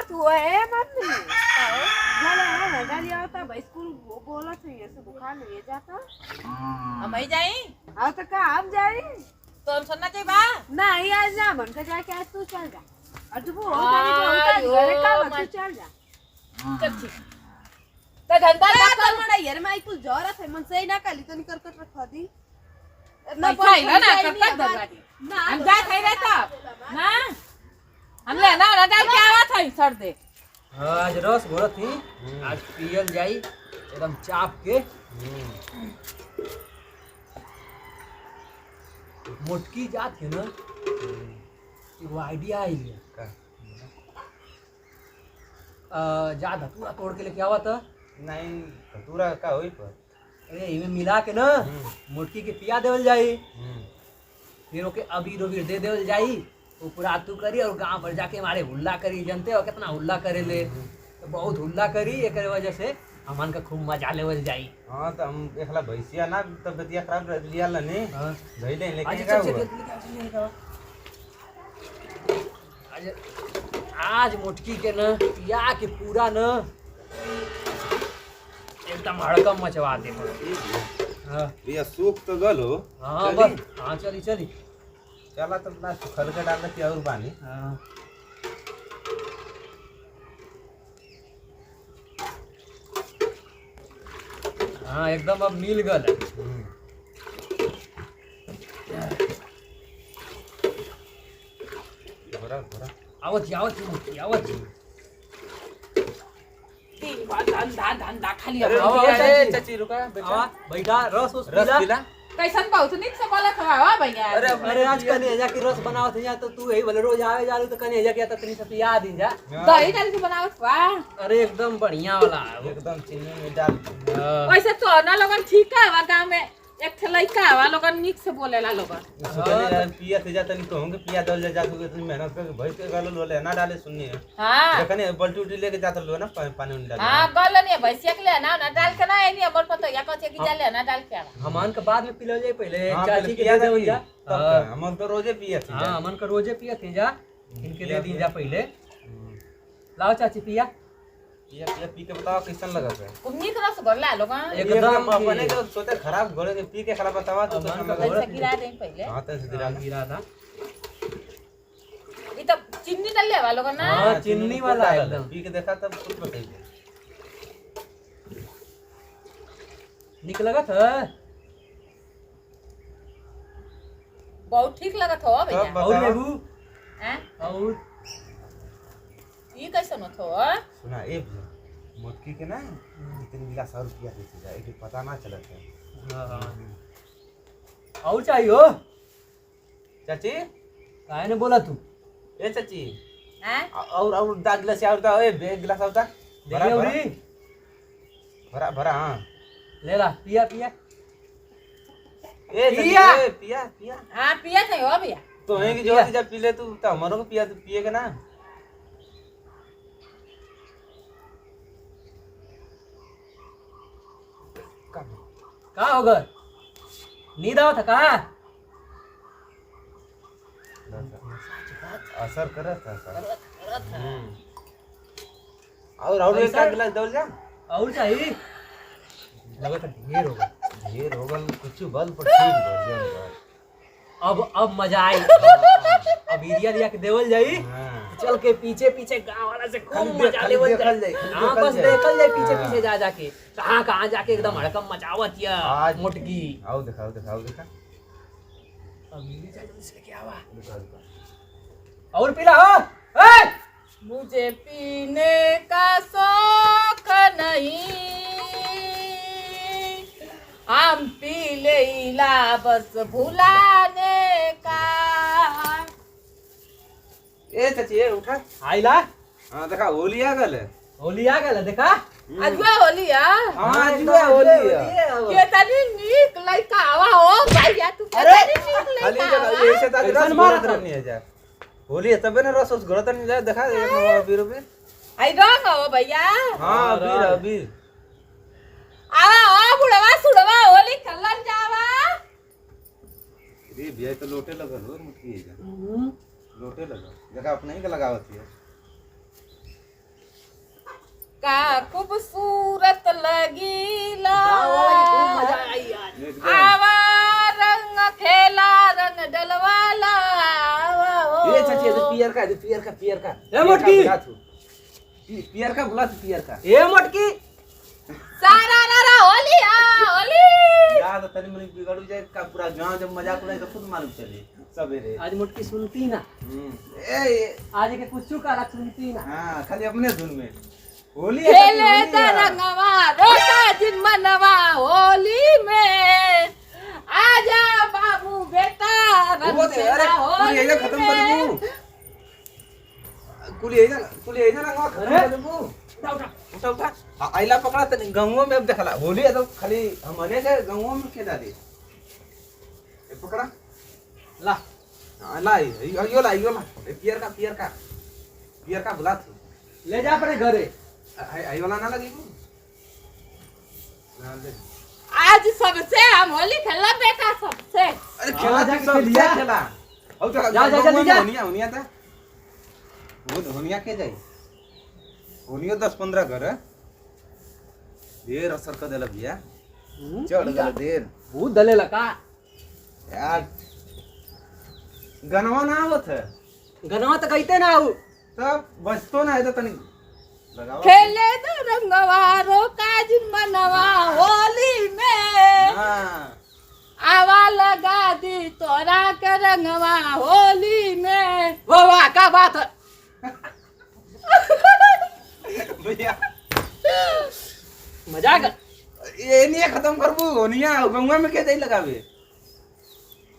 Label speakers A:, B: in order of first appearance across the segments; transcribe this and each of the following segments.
A: बोलत हुआ है मम्मी भले गाड़ी आता भाई स्कूल बोलत हुई ऐसे बुखार नहीं जाता
B: हम ही जाई
A: हाँ तो का हम जाई
B: तो सुनना चाहिए बा
A: नहीं आज ना मन का जाके आज तू चल जा और तू वो घरे का तू चल जा
B: चल ठीक तो धंधा
A: कर मड़ा यार मैं कुछ जरूरत है मन से ही ना काली तो निकल कर रखवा दी
B: ना पाइला ना करता दरवाजे हम जा खाई रहता ना हम ले ना डाल के आवा था सर दे
C: आज रस घोरत थी आज पियल जाई एकदम चाप के मोटकी जात है ना वो आइडिया आई है जा धतूरा तोड़ के लेके आवा था
D: नहीं धतूरा का होई पर
C: अरे इमे मिला के ना मोटकी के पिया देवल जाई फिर ओके अबीर उबीर दे देवल जाई ऊपरा तू करी और गांव पर जाके हमारे हुल्ला करी जानते हो कितना हुल्ला करे ले तो बहुत हुल्ला करी एक वजह से हमन का खूब मजा लेवल जाई।
D: हां तो हम एकला भैंसिया ना तबियत खराब रह लिया लने
C: हां
D: धइले लेके
C: आज
D: का
C: हुआ आज मोटकी के न पिया के पूरा न एकदम हड़कम मचवा दे। हां
D: ये सूख तो गल हो
C: हां बस हां चली चली
D: चला तो ना सुखल के डाल के और पानी
C: हां हाँ एकदम अब मिल गल
D: भरा भरा
C: आवत आवत
B: तीन बार धंधा धंधा खाली
D: अरे चाची रुका
C: बेटा बैठा रस उस
D: रस पिला
B: कैसन बहुत निक से बोला खवा भैया
C: अरे आज कन्हैया की रस बनावत है तो तू यही बोले रोज आवे जालू तो कन्हैया के तनी सब याद ही जा
B: दही डाल के बनावत बा
C: अरे एकदम बढ़िया वाला
D: एकदम चीनी में डाल
B: वैसे तो ना लोगन ठीक है वा गांव में एक लड़का वा लोगन निक से बोलेला लोगन
D: सुखले पिया से जातनी तो होंगे पिया दल जा तू इतनी मेहनत करके भैंस के गल लोले ना डाले सुननी
B: हां
D: देखने बल्टी उल्टी लेके जात लो ना पानी में डाल
B: हां गल नहीं भैंसिया के ले ना डाल के ना नहीं हमर पता या कथे की डाले ना डाल के
C: हमन के बाद में पिलो जाए पहले
D: चाची के दे देवल जा हमन तो रोजे पिया थी
C: हां हमन का रोजे पिया थे जा इनके दे दी जा पहले लाओ चाची पिया
D: ये पी के बताओ कैसन लगा है
B: उन्हीं तरह से बोलला लोगन
D: एकदम अपने जो सोते खराब घोड़े के पी के खराब बतावा तो
B: ऐसा गिरा दे पहले
D: हां तो
C: गिरा था
B: ये तो चीनी डाले वा लोगन ना
C: हां चीनी वाला एकदम
D: पी के देखा तब कुछ बताइए
C: निक लगा था
B: बहुत ठीक लगत हो भैया
C: और लेबू
B: हैं
C: और
B: ये कैसन हो
D: सुना ए मोटकी के ना इतने गिलास और पिया देती जा एक पता ना चलत है
C: हां और चाहिए
D: चाची
C: काहे ने बोला तू
D: ए चाची
B: हैं
D: और दा गिलास और दा ए बे गिलास और दा
C: भरा भरा
D: भरा भरा हां
C: ले ला पिया पिया
D: ए पिया पिया पिया
B: हां पिया थे हो भैया
D: तो है कि जो जब पी ले तू तो हमरो को पिया तू पिएगा ना
C: का होगा नींद आवत का
D: असर करत है और एक गिलास दौल जा
C: और चाहिए लगा था
D: ढेर होगल कुछ बल पर ठीक भर जान
C: अब मजा आई अब एरिया लिया के देवल जाई चल के पीछे पीछे गांव वाला से खूब मजा लेवल जाई हां बस देखल जाए पीछे पीछे जा जाके कहां जाके एकदम हड़कम मचावत या मोटकी
D: आओ देखा
C: अब मेरी जल्दी से क्या हुआ और पिला हो ए
B: मुझे पीने का शौक नहीं हम पी लेला बस भुलाने का
D: ए चाची उठा
C: आइला
D: हां देखा होली आ गल
C: होली आ गल देखा
B: अजुआ होली या
D: हां अजुआ होली
B: ये तनी नीक लइका आवा हो भैया तू
D: अरे
B: नीक
D: खाली
B: लइका
D: जगह ये से ताज रस मारत रहनी है जा होली है तबे ना रस उस घर तक जा देखा एक बीर पे
B: आई रंग हो भैया
D: हां अबीर
B: आवा ओ बुढ़वा सुड़वा होली खेलन जावा
D: रे भैया तो लोटे लगल हो मुठकी जा लोटे लगा देखा अपने ही के लगावत है
B: का खूबसूरत लगीला
C: गाँव वाला की खूब मजा आई आज।
D: एकदम।
B: आवा रंग खेला रंग डलवाला आवा हो।
D: ये चाची ये पियर का पियर का
C: ए, मोटकी।
D: पियर का बुला तू पियर का
C: ए मोटकी
B: सारा रारा होली होली।
D: याद तनी मनी बिगड़ जाए का पूरा गांव जब मजाक उड़ाए तो खुद मालूम चले सवेरे।
C: आज मोटकी सुनती ना,
D: ए
C: आज के कुछ का सुनती ना।
D: हां खाली अपने धुन में होली है,
B: खेले
D: होली है।
B: तरंगवा रोका दिन मनवा होली में आजा बाबू बेटा रंग
D: वो दे अरे
B: खेला
D: कुली
B: होली
D: ये खत्म कर
B: में।
D: दूं कुली ये ना खत्म कर दूं।
C: उठा
D: उठा आइला पकड़ा त गांवों में अब देखला होली है तो खाली हमने से गांवों में खेला दे ए पकड़ा
C: ला
D: ला यो ला पियर का बुला तू
C: ले जा अपने घरे।
D: आई वाला ना लगी ना दे
B: आज सबसे हम होली खेला बेटा सबसे।
D: अरे
C: हाँ,
D: खेला
C: जाके
D: सब
C: खेलिया।
D: खेला अब तो
C: जा, जल्दी जा।
D: होनिया था वो होनिया के जाई होनियो 10-15 घर है देर असर कर देला भैया चढ़ गया देर
C: भूत दले लका
D: यार गनवा ना आवत है
C: गनवा तो कहते ना आऊ।
D: तब बचतो ना है तो तनी लगावा
B: खेले तरंगवा रोका दिन मनवा होली में
D: हां
B: आवा लगा दी तोरा के रंगवा होली में। वाह वाह क्या बात है।
D: भैया
C: मजाक।
D: ये नहीं खत्म करबू होनिया गंगा में के दई लगावे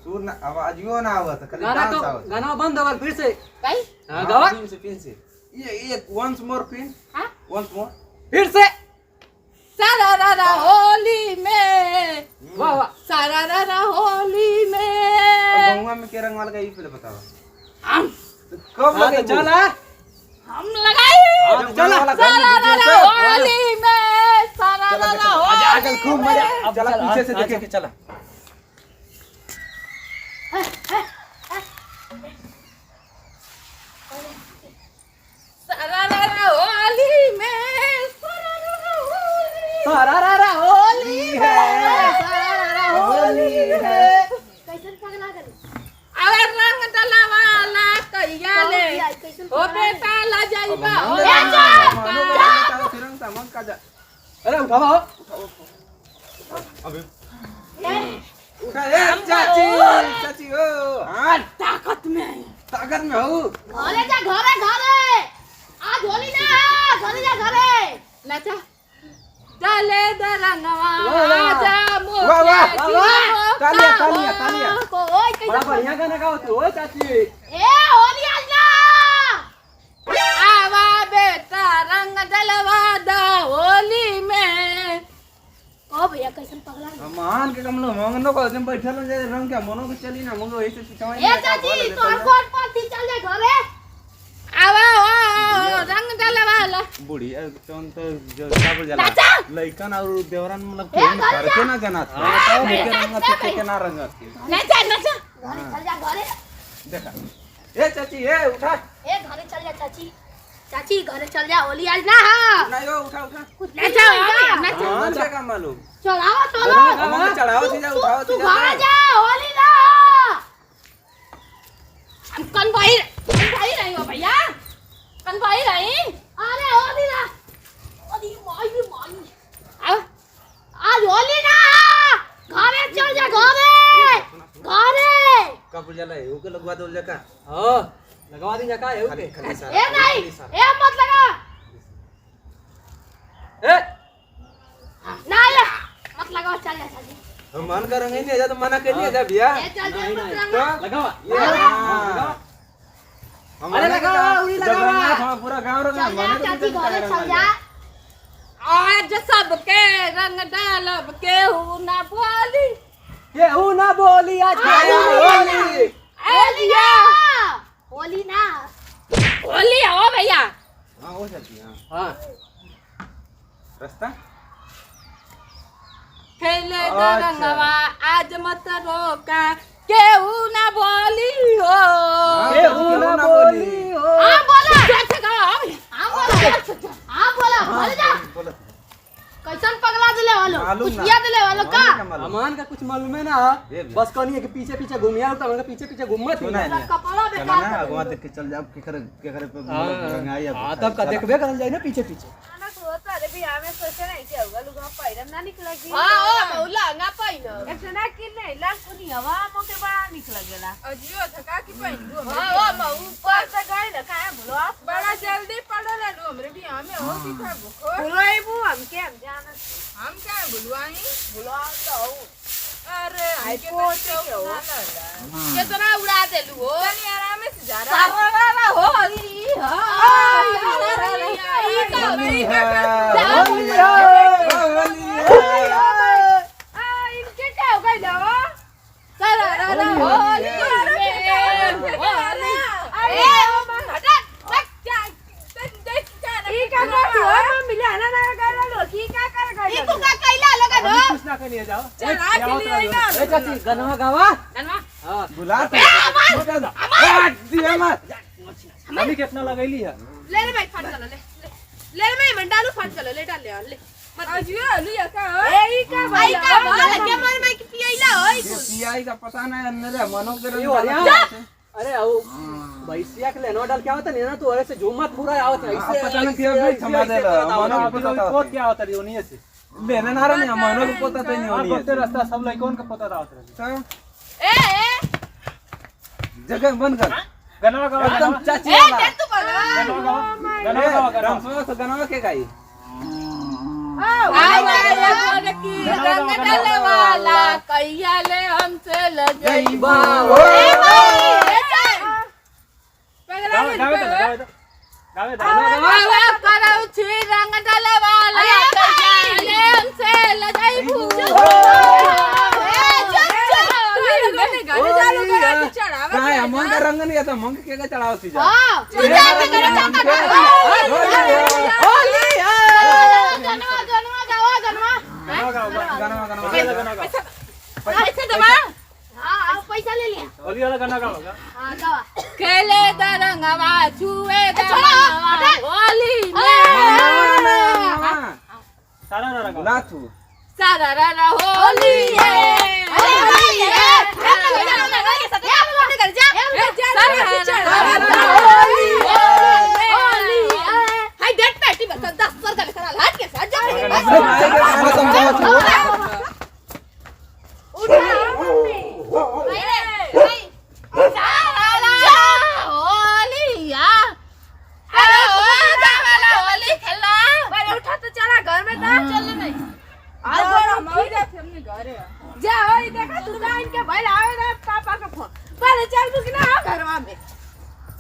D: सुर ना आवाजियो ना आवत खाली
C: गाना
D: डांस
C: तो
D: आवत
C: गाना बंद होगा फिर से।
B: कहीं
C: हाँ गवा
D: पिन से ये वंस मोर पिन
B: हाँ
D: वंस मोर
C: फिर से।
B: सारा रारा होली में
C: वाह वाह
B: सारा रारा होली में
D: गंगा में के रंग वाला का ये पहले बताओ
B: हम
D: कब
C: हाँ
D: लगे
C: तो चला।
B: हम लगाए
C: हाँ तो चला।
B: सारा रारा होली में सारा
D: चला,
B: रारा
D: चला।
C: मजा आ
B: होली
C: गया, खूब
B: में।
C: मजा। अब
D: चला
C: चल,
D: पीछे से
C: हाँ,
D: देखे के चला
B: सारा रारा होली में सारा रारा होली
C: सारा रारा होली है।
B: सारा रारा होली है। अरे रंग डलवाला कहिया ले ओ बेटा ला जाइबा हो
D: तिरंग सामान का जा
C: अरे उठावा हो।
D: अबे उठा ए चाची चाची ओ हां
B: ताकत में आई
D: ताकत में हो
A: घरे जा घरे आज होली ना घरे जा घरे
B: नाचा डाले द रंगवा
C: वाह, वाह।
B: आजा मोके
D: वाह, वाह,
B: जीवा
D: तालियां,
B: का
D: तालियां, तालियां।
A: को ओए
C: बड़ा
A: कैसे
C: बढ़िया गाना गाओ तू ओ चाची।
A: ए होली आज ना
B: आवा बेटा रंग डलवा दा होली में।
A: ओ भैया कैसन पगला
D: मान के कमलो मंगनो को जम बैठल जाए रंग क्या मनो के चली ना मंगो ऐसे सिचवाई
A: ए चाची तो हम कौन पार्टी चल जा घरे
B: आवा ओ रंग डलवा ला
D: बूढ़ी कौन तो जो सब जला
B: नाचा।
D: लइकन और देवरन मतलब
A: ए,
D: प्रेम
A: घर
D: करके
A: जा।
D: ना जनात
C: हाँ,
D: बताओ
A: नहीं,
D: के रंग
A: नाचा,
D: के ना रंग के
B: नाचा नाचा
A: घरे चल जा घरे
D: देखा ए चाची ए उठा
A: ए घरे चल जा चाची चाची घरे चल जा होली आज ना हां
D: ना यो उठा उठा
A: कुछ
B: नाचा
A: नहीं
B: नाचा
D: मान से का मालूम
A: चलाओ चलो
D: हम चढ़ाओ सीधा उठाओ
A: तू
D: सीधा
A: घरे जा होली ना
B: हम कौन भाई रही हो भैया कौन भाई रही
A: अरे होली ना अरे माई
B: आओ
A: आज होली ना घरे चल जा घरे
D: कब जला है ओके लगवा दो जका
C: हां लगवा दी जका है
D: खाली
C: ओके।
D: खाली सारा
A: ए नहीं ए मत लगा
C: ए
A: ना ये मत लगा चल जा चाची
D: हम मन का रंग ही नहीं जा तो मना के नहीं जा भैया
A: ए चल जा
C: नहीं,
A: मत
C: नहीं।
A: लगा
C: लगावा
D: ये
C: लगावा।
D: हमारे
C: लगाओ, उड़ी लगाओ।
D: हम पूरा गांव रंग
A: चल जा चाची घरे चल जा
B: आज सबके रंग डालब केहू ना बोली
C: केहू ना बोली आज होली।
B: एलिया
A: होली ना
B: होली हो भैया
D: हां हो जाती हां
C: हां
D: रास्ता
B: खेले
D: अच्छा।
B: रंगवा आज मत रोका केहू ना बोली हो
C: केहू ना बोली हो।
A: हां बोला
B: अच्छा गाओ
A: हां बोला हां बोला घरे
D: मालूम ना
E: कुछ दिले वाला का
D: हमके क्या मालूम?
C: अमान का कुछ मालूम है ना
D: ये भी।
C: बस कहनी है कि पीछे पीछे घूमिया तो हमका पीछे पीछे घूमत
D: सुना है नहीं
E: कपड़ा
D: चला
E: बेकार
D: ना अगवा देख के चल जाओ के करे पे रंगाई अब
C: हां तब का देखबे करल जाए ना पीछे पीछे
A: खाना को होता रे भी हमें सोचे नहीं कि होगा लुगा पैरम ना निकलेगी
E: हां ओ मौला ना पहिन
A: इतना कि नहीं लाल सुनी हवा मोके बड़ा निकल गेला
F: अजियो थका की पहिन दो
E: हां ओ मऊ
A: पर से गए ना काहे बोलो
F: बड़ा जल्दी पड़ल है हमरे भी हमें हो की था बुखो
A: बोलोई बू हमके हम जाना
F: हम क्या बुलवाई
A: बोलो तो
F: अरे
A: आई
F: हमके
A: को
F: तो
A: के हो
E: कितना उड़ा देलू हो
F: चल आराम से जा रहा
E: सारा हो अली
D: होली है होली है होली है
A: इनके क्या हो गई लो
E: सारा होली
A: ई का कर हो मिला ना ना कर लो की का कर गई
E: इको का कैला लगन हो
C: कुछ ना के लिए जाओ
F: चला के लिए ना
C: ए चाची गनवा गावा
E: गनवा
C: हां
D: बुला दिया मत
C: अभी कितना लगैली है
E: ले ले भाई फट चलो ले ले मैं डालू फट चलो ले डाल ले
F: अजियो लिया का
A: ए ई का
E: भाई का बोल के मन में की पियला होई
D: पीआई का पता नहीं अंदर मनो के
C: ये हो गया अरे आओ भैंसिया के लेनो डाल क्या होता नहीं ना तो अरे से झूमत पूरा आवत है
D: आप पता नहीं क्या भी थमा देला मनो को पता
C: को क्या होता है ओनिए से
D: लेने ना रहा नहीं मनो को पता तो नहीं
C: और
D: होनी
C: बत्ते रास्ता सब लइकन के पता रहत रहे
E: ए
D: जगह बंद कर
C: गनवा गावा
D: एकदम चाची
E: ए
D: वाला
E: दे तू बोलो
C: गनवा गावा गनवा गावा
D: रामसवा से गनवा के गाई
E: आई ना की रंग डाले वाला कैया ले हमसे लगईबा ए भाई
F: पगला
C: गावे
F: में
C: गावे गावे
E: कराऊ छी रंग डाले वाला कैया ले हमसे लगईबू
F: गाड़ी चालू करा के चढ़ावा
D: काय हमन का रंग नहीं आता मंग के चढ़ाओ सी जा
E: हां तू जा के करो
D: होली है
E: गनवा गनवा गावा गनवा
D: गनवा गनवा
E: पैसा दबा हां पैसा ले लिया
C: होली वाला गाना गावा
E: हां गावा खेले दरंगवा छुए दरंगवा होली में
C: सारा ना गावा
D: बुला तू
E: सारा रा होली है होली है हाय डेट पैटी बस 10 सर का करा हाथ के साथ जा
A: उठा तो चला घर में जा चल नहीं
F: हमने घरे
A: जा ओए देखा तू जा इनके भाई आवे ना पापा का फोन पहले चल तू कि ना घरवा में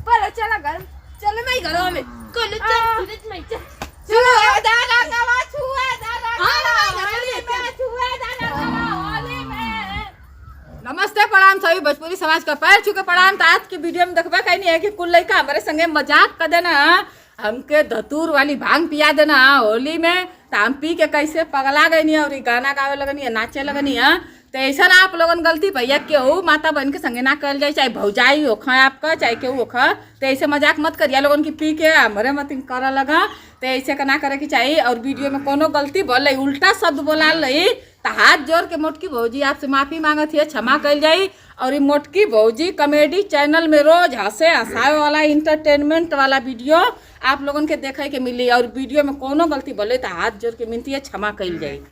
A: पहले चला घर
E: चल मैं घरों में कोल चल तुझे मैं चल
A: चलो
E: दादा गवा छुए दादा होली में छुए दादा गवा होली में नमस्ते प्रणाम सभी भोजपुरी समाज का पैर छू के प्रणाम। तो आज के वीडियो में देखबा कहीं नहीं है कि कुल लड़का हमारे संगे मजाक कर देना हमके धतूर वाली भांग पिया देना होली में तो हम पी के कैसे पगला गई और गाना गावे लगनी है नाचे लगनी है। तो ऐसा आप लोगन गलती भैया केहू माता बहन के संगे ना करल जाए चाहे भौजाई होख आपका चाहे केहू होख तो ऐसे मजाक मत करिए लोगन की पी के हमारे मत कर लगा तो ऐसे का ना करे के चाहिए। और वीडियो में कोनो गलती बोल उल्टा शब्द बोला रही तो हाथ जोड़ के मोटकी भौजी आपसे माफ़ी मांगत है क्षमा कल जाई। और ये मोटकी भौजी कॉमेडी चैनल में रोज हंसे हंसावे वाला इंटरटेनमेंट वाला वीडियो आप लोगन के देखे के मिली और वीडियो में कोनो गलती बोले तो हाथ जोड़ के मिलती है क्षमा कल जाई।